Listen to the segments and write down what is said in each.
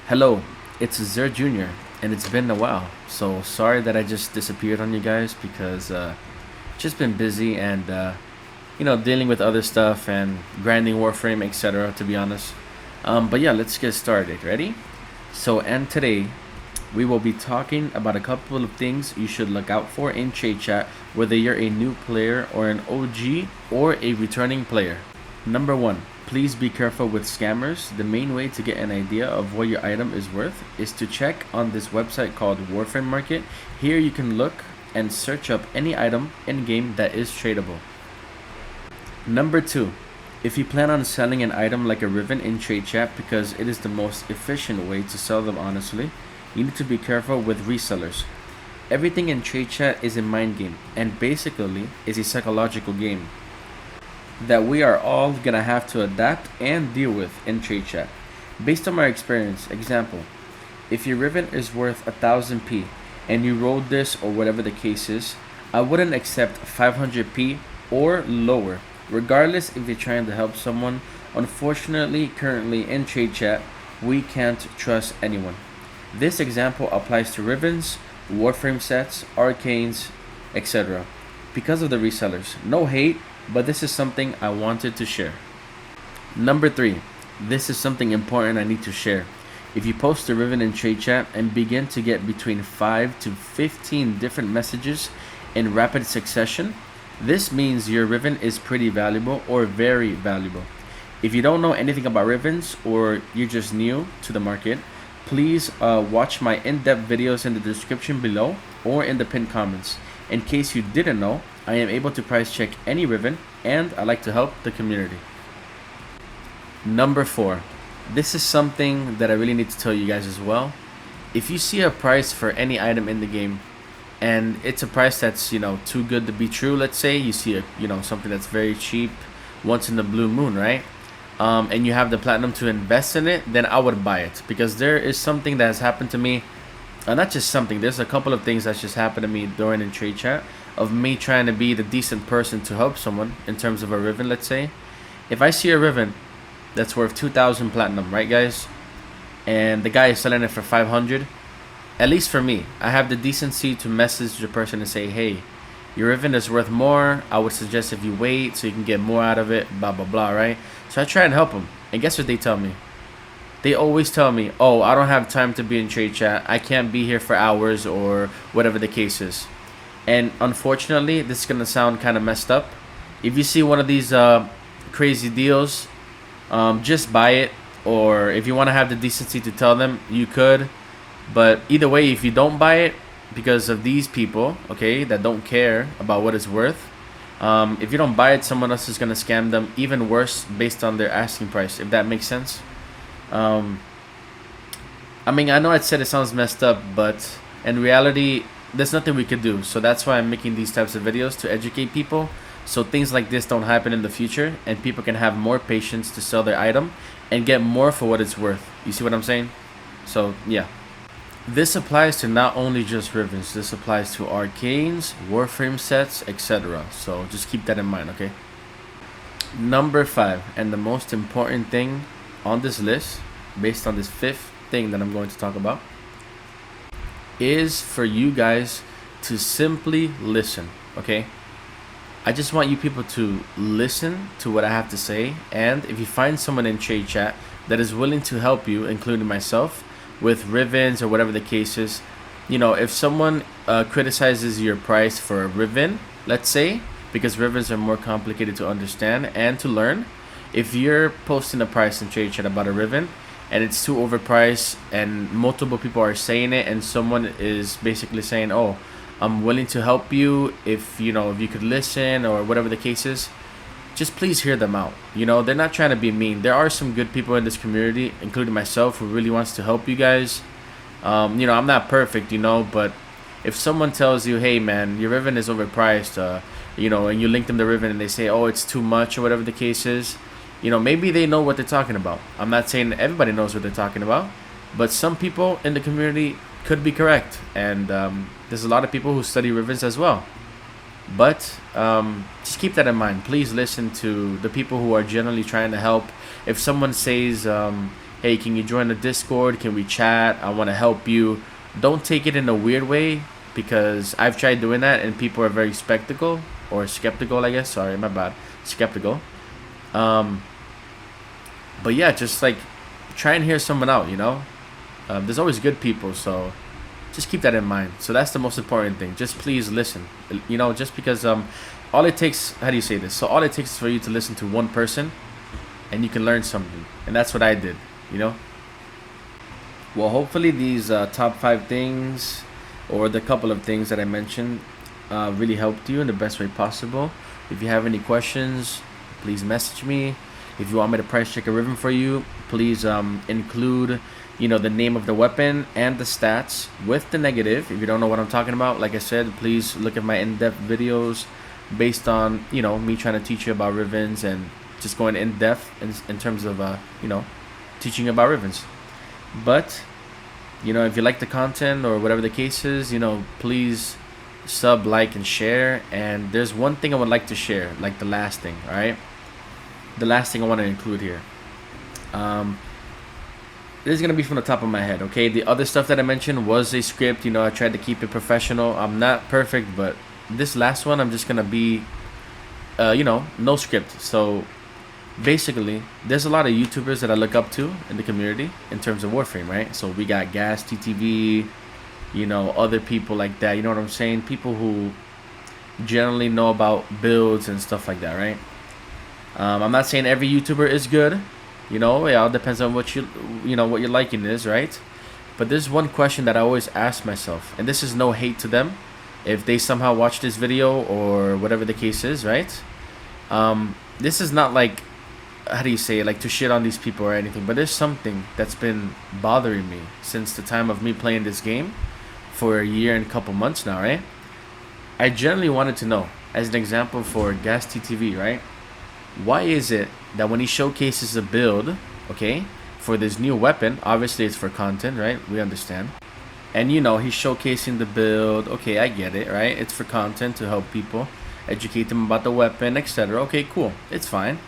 Hello, it's Zer Jr. and it's been a while. So sorry that I just disappeared on you guys because just been busy and dealing with other stuff and grinding Warframe, etc. To be honest, but yeah, let's get started. Ready? And today we will be talking about a couple of things you should look out for in trade chat, whether you're a new player or an OG or a returning player. Number one, please be careful with scammers. The main way to get an idea of what your item is worth is to check on this website called Warframe Market. Here you can look and search up any item in game that is tradable. Number two, if you plan on selling an item like a riven in trade chat because it is the most efficient way to sell them honestly, you need to be careful with resellers. Everything in trade chat is a mind game and basically is a psychological game that we are all gonna have to adapt and deal with in trade chat. Based on my experience, example, if your riven is worth 1000p and you rolled this or whatever the case is, I wouldn't accept 500p or lower, regardless if you're trying to help someone. Unfortunately, currently in trade chat, we can't trust anyone. This example applies to rivens, warframe sets, arcanes, etc. Because of the resellers. No hate, but this is something I wanted to share. Number three, this is something important I need to share. If you post a riven in trade chat and begin to get between 5 to 15 different messages in rapid succession, this means your riven is pretty valuable or very valuable. If you don't know anything about rivens or you're just new to the market, please watch my in-depth videos in the description below or in the pinned comments. In case you didn't know, I am able to price check any riven and I like to help the community. Number four, this is something that I really need to tell you guys as well. If you see a price for any item in the game and it's a price that's too good to be true, let's say you see something that's very cheap once in the blue moon, right? And you have the platinum to invest in it, then I would buy it because there is something that has happened to me. Not just something, there's a couple of things that's just happened to me during in trade chat of me trying to be the decent person to help someone in terms of a riven, let's say. If I see a riven that's worth 2000 platinum, right guys, and the guy is selling it for 500, at least for me, I have the decency to message the person and say, hey, your riven is worth more, I would suggest if you wait so you can get more out of it, blah blah blah, right? So I try and help them, and guess what they tell me? They always tell me, oh, I don't have time to be in trade chat, I can't be here for hours or whatever the case is. And unfortunately, this is gonna sound kind of messed up. If you see one of these crazy deals, just buy it. Or if you want to have the decency to tell them, you could. But either way, if you don't buy it because of these people, okay, that don't care about what it's worth, if you don't buy it, someone else is gonna scam them even worse based on their asking price. If that makes sense. I mean, I know I said it sounds messed up, but in reality, there's nothing we could do. So that's why I'm making these types of videos to educate people so things like this don't happen in the future and people can have more patience to sell their item and get more for what it's worth. You see what I'm saying? So yeah. This applies to not only just rivens, this applies to arcanes, warframe sets, etc. So just keep that in mind, okay? Number five, and the most important thing on this list, based on this fifth thing that I'm going to talk about, is for you guys to simply listen, okay? I just want you people to listen to what I have to say, and if you find someone in trade chat that is willing to help you, including myself, with rivens or whatever the case is, if someone criticizes your price for a riven, let's say, because rivens are more complicated to understand and to learn, if you're posting a price in trade chat about a riven and it's too overpriced and multiple people are saying it and someone is basically saying, oh, I'm willing to help you if you could listen or whatever the case is, just please hear them out. They're not trying to be mean. There are some good people in this community, including myself, who really wants to help you guys. I'm not perfect, but if someone tells you, hey man, your riven is overpriced, and you link them to riven and they say, oh, it's too much or whatever the case is, maybe they know what they're talking about. I'm not saying everybody knows what they're talking about, but some people in the community could be correct, and there's a lot of people who study rivens as well. But just keep that in mind. Please listen to the people who are generally trying to help. If someone says, hey, can you join the Discord? Can we chat? I want to help you. Don't take it in a weird way, because I've tried doing that and people are very skeptical, I guess. Sorry, my bad. Skeptical. Um, but yeah, just like try and hear someone out, you know? There's always good people, so just keep that in mind. So that's the most important thing. Just please listen. You know, just because all it takes, how do you say this? So all it takes is for you to listen to one person and you can learn something. And that's what I did, you know? Well, hopefully these top 5 things, or the couple of things that I mentioned, really helped you in the best way possible. If you have any questions, please message me. If you want me to price check a riven for you, please include, you know, the name of the weapon and the stats with the negative. If you don't know what I'm talking about, like I said, please look at my in-depth videos based on, you know, me trying to teach you about rivens and just going in depth in terms of you know, teaching about rivens. But you know, if you like the content or whatever the case is, you know, please sub, like, and share. And there's one thing I would like to share, like the last thing. All right, the last thing I want to include here. This is gonna be from the top of my head. Okay, the other stuff that I mentioned was a script. You know, I tried to keep it professional. I'm not perfect, but this last one, I'm just gonna be, you know, no script. So basically, there's a lot of YouTubers that I look up to in the community in terms of Warframe, right? So we got Gas TTV, you know, other people like that. You know what I'm saying? People who generally know about builds and stuff like that, right? I'm not saying every YouTuber is good. You know, it all depends on what you know, what your liking is, right? But there's one question that I always ask myself, and this is no hate to them if they somehow watch this video or whatever the case is, right? This is not like, how do you say it, like to shit on these people or anything, but there's something that's been bothering me since the time of me playing this game for a year and a couple months now, right? I generally wanted to know, as an example for Gas TTV, right? Why is it that when he showcases a build, okay, for this new weapon, obviously it's for content, right? We understand. And you know, he's showcasing the build, okay, I get it, right? It's for content to help people, educate them about the weapon, etc. Okay, cool, it's fine.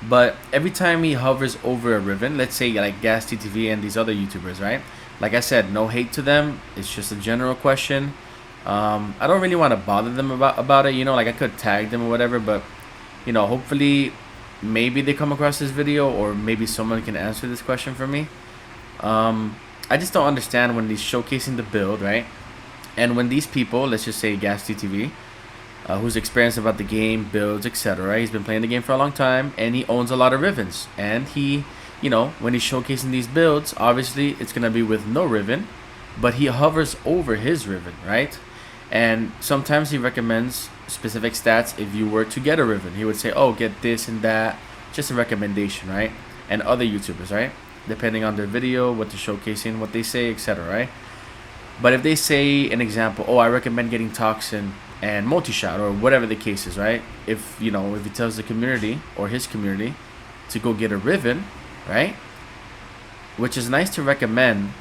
But every time he hovers over a riven, let's say like Gas TTV and these other YouTubers, right? Like I said, no hate to them. It's just a general question. I don't really want to bother them about it. You know, like I could tag them or whatever, but you know, hopefully, maybe they come across this video, or maybe someone can answer this question for me. I just don't understand when he's showcasing the build, right? And when these people, let's just say Gas TTV, who's experienced about the game, builds, etc. He's been playing the game for a long time, and he owns a lot of rivens. And he, you know, when he's showcasing these builds, obviously it's gonna be with no riven, but he hovers over his riven, right? And sometimes he recommends specific stats if you were to get a riven. He would say, oh, get this and that, just a recommendation, right? And other YouTubers, right? Depending on their video, what they're showcasing, what they say, etc., right? But if they say an example, oh, I recommend getting Toxin and multi-shot, or whatever the case is, right? If, you know, if he tells the community or his community to go get a riven, right? Which is nice to recommend,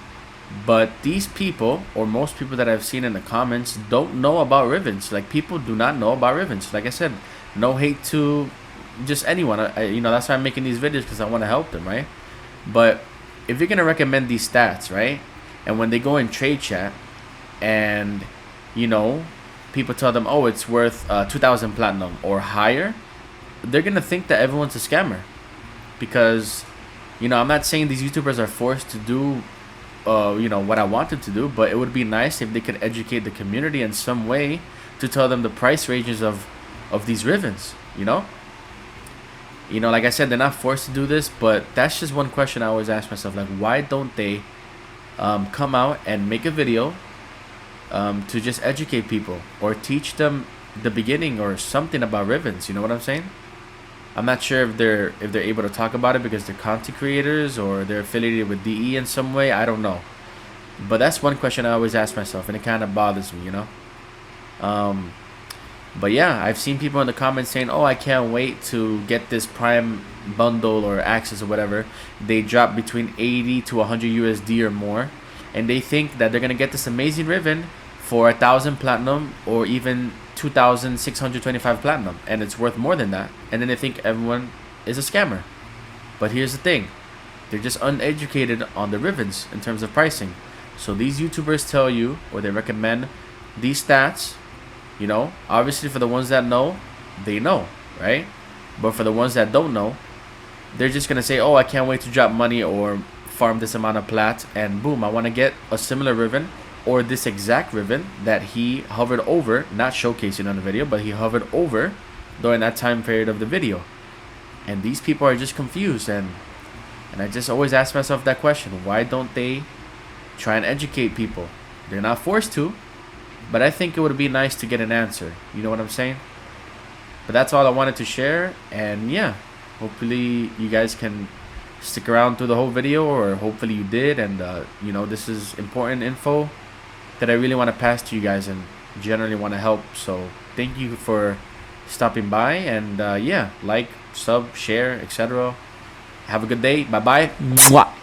but these people, or most people that I've seen in the comments, don't know about rivens. Like, people do not know about rivens. Like I said, no hate to just anyone. You know, that's why I'm making these videos, because I want to help them, right? But if you're gonna recommend these stats, right? And when they go in trade chat, and you know, people tell them, oh, it's worth 2,000 platinum or higher, they're gonna think that everyone's a scammer. Because, you know, I'm not saying these YouTubers are forced to do you know, what I wanted to do, but it would be nice if they could educate the community in some way to tell them the price ranges of these rivens, you know? You know, like I said, they're not forced to do this, but that's just one question I always ask myself, like, why don't they come out and make a video to just educate people or teach them the beginning or something about rivens, you know what I'm saying? I'm not sure if they're able to talk about it because they're content creators or they're affiliated with DE in some way. I don't know. But that's one question I always ask myself, and it kind of bothers me, you know? But yeah, I've seen people in the comments saying, oh, I can't wait to get this Prime bundle or access or whatever. They drop between 80 to 100 USD or more, and they think that they're going to get this amazing riven for 1,000 platinum or even 2,625 platinum, and it's worth more than that. And then they think everyone is a scammer. But here's the thing. They're just uneducated on the rivens in terms of pricing. So these YouTubers tell you, or they recommend these stats. You know, obviously for the ones that know, they know, right? But for the ones that don't know, they're just gonna say, oh, I can't wait to drop money or farm this amount of plat, and boom, I want to get a similar riven or this exact riven that he hovered over, not showcasing on the video, but he hovered over during that time period of the video. And these people are just confused, and I just always ask myself that question: why don't they try and educate people? They're not forced to, but I think it would be nice to get an answer. You know what I'm saying? But that's all I wanted to share, and yeah, hopefully you guys can stick around through the whole video, or hopefully you did, and you know, this is important info that I really want to pass to you guys and generally want to help. So thank you for stopping by, and yeah, like, sub, share, etc. Have a good day. Bye bye. Mwah.